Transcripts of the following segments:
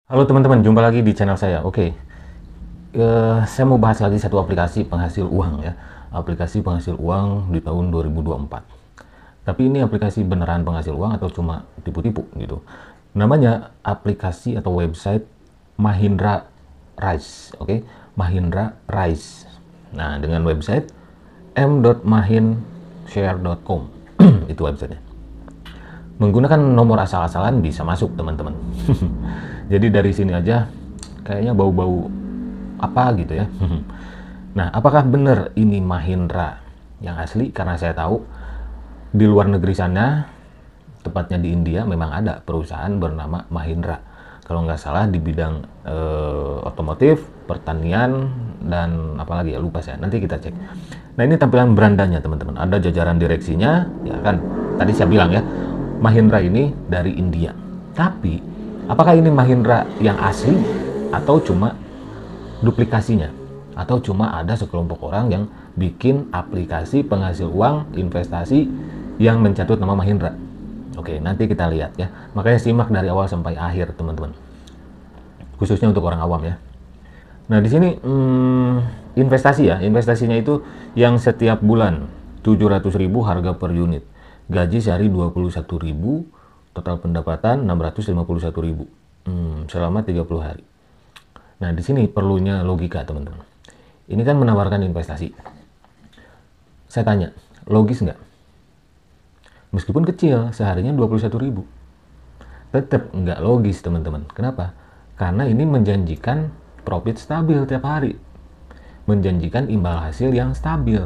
Halo teman-teman, jumpa lagi di channel saya. Saya mau bahas lagi satu aplikasi penghasil uang ya. Aplikasi penghasil uang di tahun 2024. Tapi ini aplikasi beneran penghasil uang atau cuma tipu-tipu gitu. Namanya aplikasi atau website Mahindra Rise, oke? Mahindra Rise. Nah, dengan website m.mahinshare.com itu websitenya. Menggunakan nomor asal-asalan bisa masuk teman-teman. Jadi dari sini aja kayaknya bau-bau apa gitu ya. Nah, apakah benar ini Mahindra yang asli? Karena saya tahu di luar negeri sana, tepatnya di India, memang ada perusahaan bernama Mahindra. Kalau nggak salah di bidang otomotif, pertanian, dan apalagi ya, lupa saya. Nanti kita cek. Nah, ini tampilan berandanya teman-teman. Ada jajaran direksinya, ya kan. Tadi saya bilang ya, Mahindra ini dari India. Tapi, apakah ini Mahindra yang asli atau cuma duplikasinya? Atau cuma ada sekelompok orang yang bikin aplikasi penghasil uang investasi yang mencatut nama Mahindra? Oke, nanti kita lihat ya. Makanya simak dari awal sampai akhir, teman-teman. Khususnya untuk orang awam ya. Nah, di sini investasi ya. Investasinya itu yang setiap bulan 700.000 harga per unit. Gaji sehari 21.000, total pendapatan 651.000. Selama 30 hari. Nah, di sini perlunya logika, teman-teman. Ini kan menawarkan investasi. Saya tanya, logis nggak? Meskipun kecil, seharinya 21.000. Tetap nggak logis, teman-teman. Kenapa? Karena ini menjanjikan profit stabil tiap hari. Menjanjikan imbal hasil yang stabil.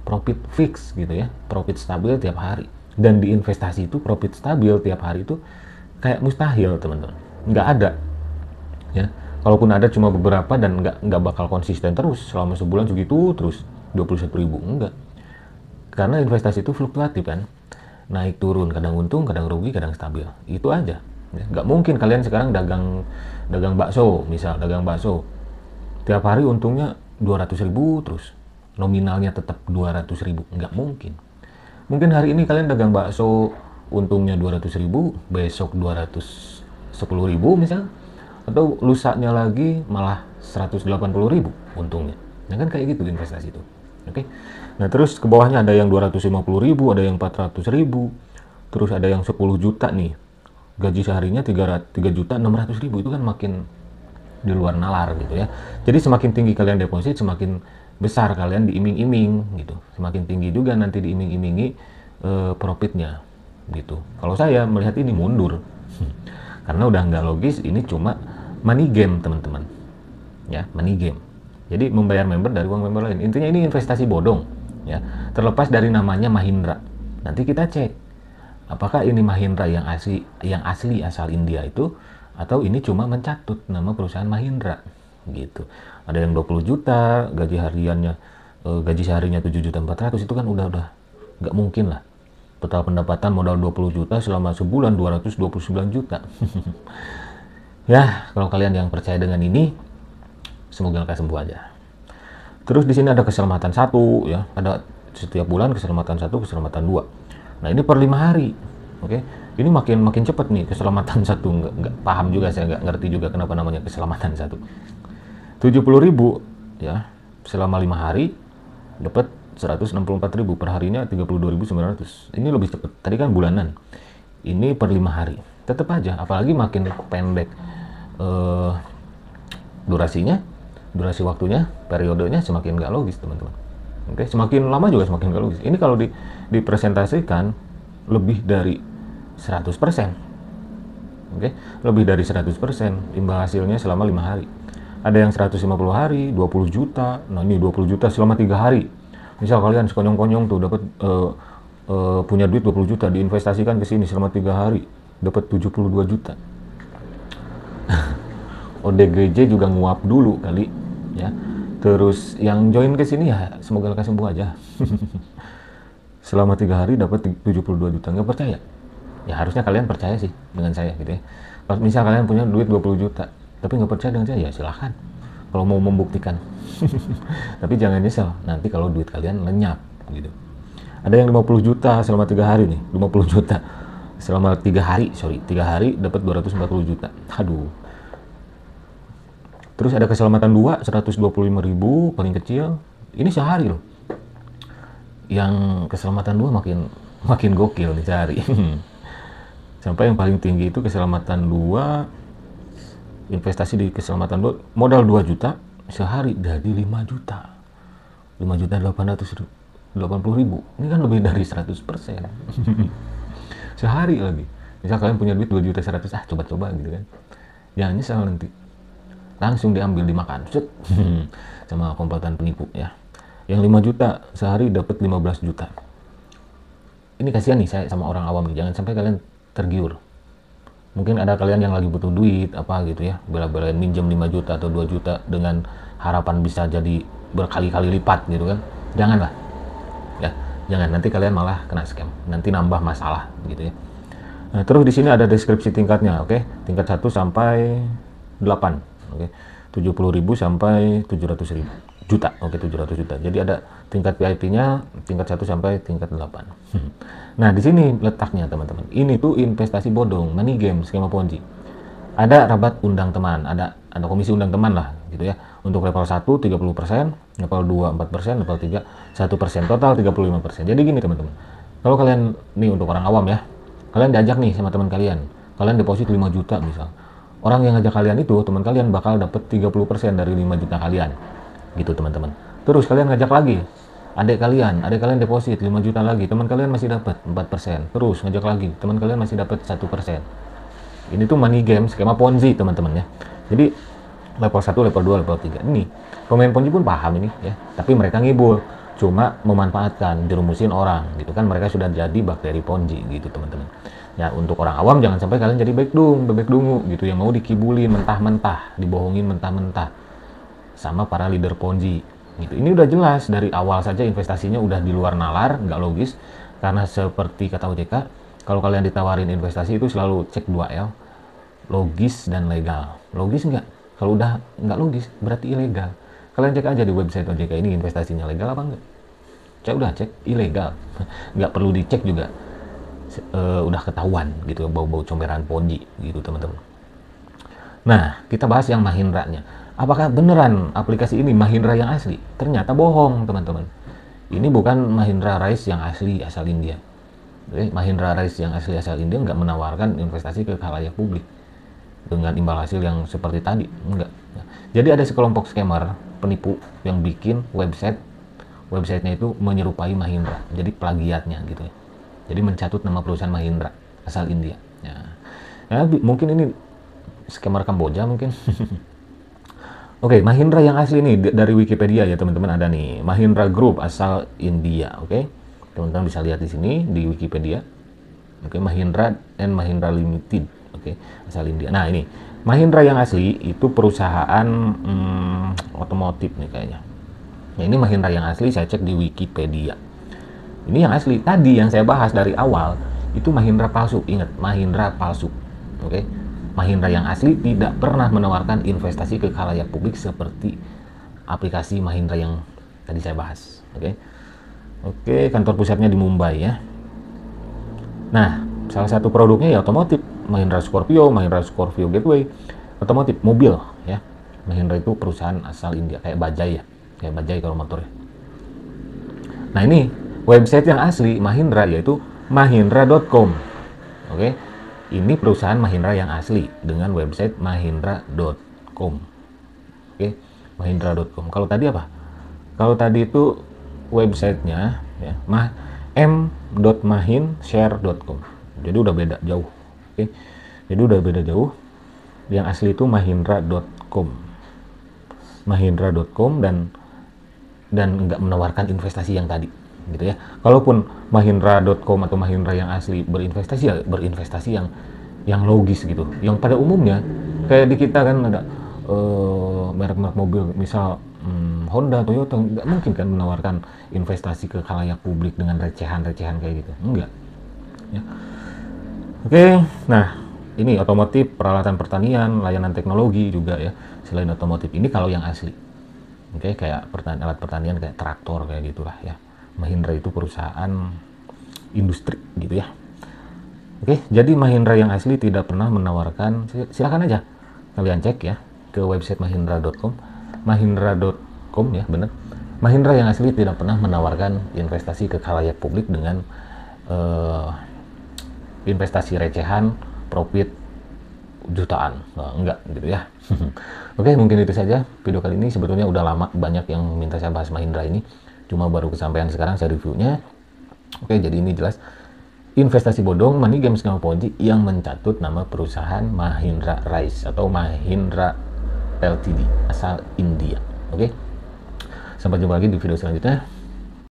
Profit fix gitu ya, profit stabil tiap hari. Dan di investasi itu profit stabil tiap hari itu kayak mustahil, teman-teman. Nggak ada ya. Kalaupun ada cuma beberapa dan nggak bakal konsisten terus selama sebulan segitu terus 21.000, enggak. Karena investasi itu fluktuatif kan, naik turun, kadang untung, kadang rugi, kadang stabil. Itu aja ya. Nggak mungkin kalian sekarang dagang bakso, misal dagang bakso tiap hari untungnya 200.000 terus, nominalnya tetap 200.000, nggak mungkin. Mungkin hari ini kalian dagang bakso untungnya 200.000, besok 210.000 misal, atau lusanya lagi malah 180.000 untungnya. Ya kan kayak gitu investasi itu. Oke. Nah, terus ke bawahnya ada yang 250.000, ada yang 400.000, terus ada yang 10 juta nih. Gaji seharinya 3.600.000, itu kan makin di luar nalar gitu ya. Jadi semakin tinggi kalian deposit, semakin besar kalian diiming-iming gitu. Semakin tinggi juga nanti diiming-imingi profitnya gitu. Kalau saya melihat ini mundur. Karena udah nggak logis, ini cuma money game, teman-teman. Ya, money game. Jadi membayar member dari uang member lain. Intinya ini investasi bodong ya. Terlepas dari namanya Mahindra. Nanti kita cek apakah ini Mahindra yang asli asal India itu, atau ini cuma mencatut nama perusahaan Mahindra gitu. Ada yang 20 juta gaji hariannya, gaji seharinya 7.400.000, itu kan udah nggak mungkin lah. Total pendapatan modal 20 juta selama sebulan 229 juta. Ya, kalau kalian yang percaya dengan ini, semoga lekas sembuh aja. Terus di sini ada keselamatan 1 ya, ada setiap bulan keselamatan 1, keselamatan 2. Nah, ini per 5 hari. Oke. Ini makin cepat nih keselamatan 1, nggak paham juga, saya nggak ngerti juga kenapa namanya keselamatan 1. 70.000 ya, selama 5 hari dapat 164.000, per harinya 32.900. Ini lebih cepat. Tadi kan bulanan. Ini per 5 hari. Tetap aja, apalagi makin pendek durasi waktunya, periodenya, semakin nggak logis, teman-teman. Oke, semakin lama juga semakin nggak logis. Ini kalau dipresentasikan lebih dari 100%. Oke, lebih dari 100% imbal hasilnya selama 5 hari. Ada yang 150 hari, 20 juta. Nah, ini 20 juta selama 3 hari. Misal kalian sekonyong-konyong tuh dapat punya duit 20 juta, diinvestasikan ke sini selama 3 hari, dapat 72 juta. ODGJ juga nguap dulu kali ya. Terus yang join ke sini ya semoga lekas sembuh aja. Selama 3 hari dapat 72 juta. Nggak percaya? Ya harusnya kalian percaya sih dengan saya gitu ya. Kalau misal kalian punya duit 20 juta, tapi nggak percaya dengan saya, ya silahkan. Kalau mau membuktikan. Tapi jangan nyesel nanti kalau duit kalian lenyap gitu. Ada yang 50 juta selama 3 hari nih, 50 juta selama 3 hari dapat 240 juta. Aduh, Terus ada keselamatan 2, 125.000 paling kecil. Ini sehari loh. Yang keselamatan 2 makin gokil dicari. Sampai yang paling tinggi itu keselamatan 2, investasi di keselamatan 2, modal 2 juta, sehari jadi 5 juta. 5.880.000. Ini kan lebih dari 100%. Sehari lagi. Misal kalian punya duit 2.100.000, coba-coba gitu kan. Jangan nyesal nanti. Langsung diambil dimakan. Set. Sama komplotan penipu ya. Yang 5 juta sehari dapat 15 juta. Ini kasihan nih saya sama orang awam nih. Jangan sampai kalian tergiur. Mungkin ada kalian yang lagi butuh duit apa gitu ya, bela-belain minjem 5 juta atau 2 juta dengan harapan bisa jadi berkali-kali lipat gitu kan. Janganlah. Ya, jangan, nanti kalian malah kena scam. Nanti nambah masalah gitu ya. Nah, terus di sini ada deskripsi tingkatnya, oke? Tingkat 1 sampai 8, oke? 70.000 sampai 700.000 juta, oke, 700 juta. Jadi ada tingkat VIP-nya, tingkat 1 sampai tingkat 8. Nah, di sini letaknya teman-teman. Ini tuh investasi bodong, money game, skema ponzi. Ada rabat undang teman, ada komisi undang teman lah gitu ya. Untuk level 1 30%, level 2 4%, level 3 1%, total 35%. Jadi gini teman-teman. Kalau kalian nih untuk orang awam ya, kalian diajak nih sama teman kalian deposit 5 juta misal. Orang yang ngajak kalian itu, teman kalian bakal dapat 30% dari 5 juta kalian. Gitu teman-teman. Terus kalian ngajak lagi adik kalian deposit 5 juta lagi, teman kalian masih dapat 4%. Terus ngajak lagi, teman kalian masih dapat 1%. Ini tuh money game, skema ponzi teman-teman ya. Jadi level 1, level 2, level 3. Ini pemain ponzi pun paham ini ya, tapi mereka ngibul, cuma memanfaatkan, dirumusin orang gitu kan. Mereka sudah jadi bakteri ponzi gitu teman-teman. Ya, untuk orang awam jangan sampai kalian jadi bebek dungu gitu yang mau dikibulin mentah-mentah, dibohongin mentah-mentah sama para leader ponzi gitu. Ini udah jelas dari awal saja investasinya udah di luar nalar, nggak logis. Karena seperti kata OJK, kalau kalian ditawarin investasi itu selalu cek 2L, logis dan legal. Logis nggak? Kalau udah nggak logis berarti ilegal. Kalian cek aja di website OJK ini investasinya legal apa enggak. Saya udah cek ilegal, nggak perlu dicek juga. Udah ketahuan gitu, bau-bau comberan ponzi gitu teman-teman. Nah, kita bahas yang Mahindra-nya. Apakah beneran aplikasi ini Mahindra yang asli? Ternyata bohong teman-teman. Ini bukan Mahindra Rise yang asli asal India. Oke, Mahindra Rise yang asli asal India nggak menawarkan investasi ke khalayak publik dengan imbal hasil yang seperti tadi, enggak. Jadi ada sekelompok scammer, penipu yang bikin websitenya itu menyerupai Mahindra, jadi plagiatnya gitu ya. Jadi mencatut nama perusahaan Mahindra asal India. Ya, mungkin ini scammer Kamboja mungkin. Oke, Mahindra yang asli nih dari Wikipedia ya teman-teman, ada nih Mahindra Group asal India. Oke, teman-teman bisa lihat di sini di Wikipedia. Oke, Mahindra and Mahindra Limited. Oke, asal India. Nah ini Mahindra yang asli itu perusahaan otomotif nih kayaknya. Nah, ini Mahindra yang asli saya cek di Wikipedia. Ini yang asli. Tadi yang saya bahas dari awal itu Mahindra palsu. Ingat, Mahindra palsu. Oke. Mahindra yang asli tidak pernah menawarkan investasi ke khalayak publik seperti aplikasi Mahindra yang tadi saya bahas. Oke. Oke, kantor pusatnya di Mumbai ya. Nah, salah satu produknya ya otomotif. Mahindra Scorpio Gateway, otomotif, mobil ya. Mahindra itu perusahaan asal India, kayak Bajaj ya. Kayak Bajaj kalau motor ya. Nah, ini website yang asli Mahindra yaitu mahindra.com. Oke. Ini perusahaan Mahindra yang asli dengan website mahindra.com. Oke, mahindra.com. Kalau tadi apa? Kalau tadi itu websitenya ya, m.mahinshare.com. Jadi udah beda jauh. Oke. Jadi udah beda jauh. Yang asli itu mahindra.com. Mahindra.com dan enggak menawarkan investasi yang tadi gitu ya. Kalaupun mahindra.com atau Mahindra yang asli berinvestasi ya berinvestasi yang logis gitu. Yang pada umumnya kayak di kita kan ada merek-merek mobil misal Honda, Toyota, nggak mungkin kan menawarkan investasi ke khalayak publik dengan recehan-recehan kayak gitu. Enggak. Ya. Oke, nah ini otomotif, peralatan pertanian, layanan teknologi juga ya. Selain otomotif ini kalau yang asli. Oke, kayak alat pertanian kayak traktor kayak gitulah ya. Mahindra itu perusahaan industri gitu ya. Oke, jadi Mahindra yang asli tidak pernah menawarkan, silakan aja kalian cek ya. ke website mahindra.com. Mahindra.com ya, bener. Mahindra yang asli tidak pernah menawarkan investasi ke khalayak publik dengan investasi recehan, profit jutaan. Nah, enggak gitu ya. Oke, mungkin itu saja video kali ini. Sebetulnya udah lama banyak yang minta saya bahas Mahindra ini, cuma baru kesampaian sekarang saya reviewnya. Oke, jadi ini jelas investasi bodong, money game, skema ponzi yang mencatut nama perusahaan Mahindra Rise atau Mahindra Ltd asal India. Oke, sampai jumpa lagi di video selanjutnya.